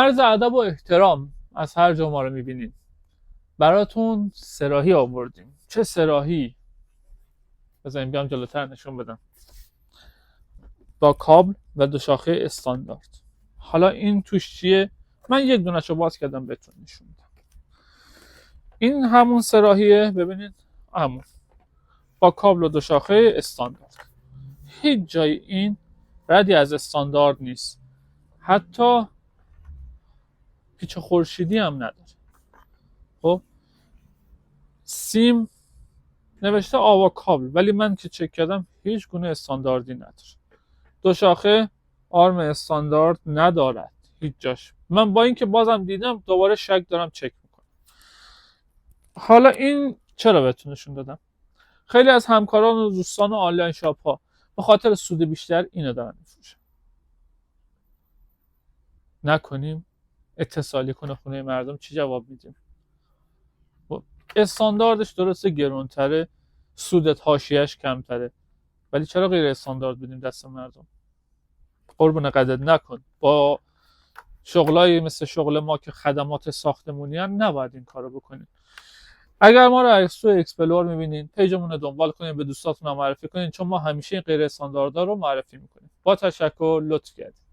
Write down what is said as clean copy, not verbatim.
عرض ادب و احترام از هر جا ما رو میبینید. براتون سراحی آوردیم. چه سراحی؟ بذاریم بیام جلوتر نشون بدم. با کابل و دو شاخه استاندارد. حالا این توش چیه؟ من یک دونه‌شو باز کردم بهتون نشون میدم. این همون سراحیه، ببینید همون با کابل و دو شاخه استاندارد. هیچ جای این ردی از استاندارد نیست. حتی پیچ خورشیدی هم نداره. خب سیم نوشته آوا کابل، ولی من که چک کردم هیچ گونه استانداردی نداره. دو شاخه آرم استاندارد ندارد هیچ جاش. من با اینکه بازم دیدم دوباره شک دارم چک میکنم. حالا این چرا بهتون نشون دادم؟ خیلی از همکاران و دوستان و آنلاین شاپ ها به خاطر سود بیشتر اینو دارن میفروشن. نکنیم اتصالی کنه خونه مردم، چی جواب میدیم؟ استانداردش درسته گرونتره، سودت حاشیه‌اش کمتره، ولی چرا غیر استاندارد بدیم دست مردم؟ قربون قدرت نکن. با شغلایی مثل شغل ما که خدمات ساختمونی هم نباید این کارو بکنید. اگر ما رو از تو اکسپلور میبینین، پیجمون رو دنبال کنین، به دوستاتون معرفی کنین، چون ما همیشه این غیر استانداردها رو معرفی میکنیم. با تشکر، لطف کردید.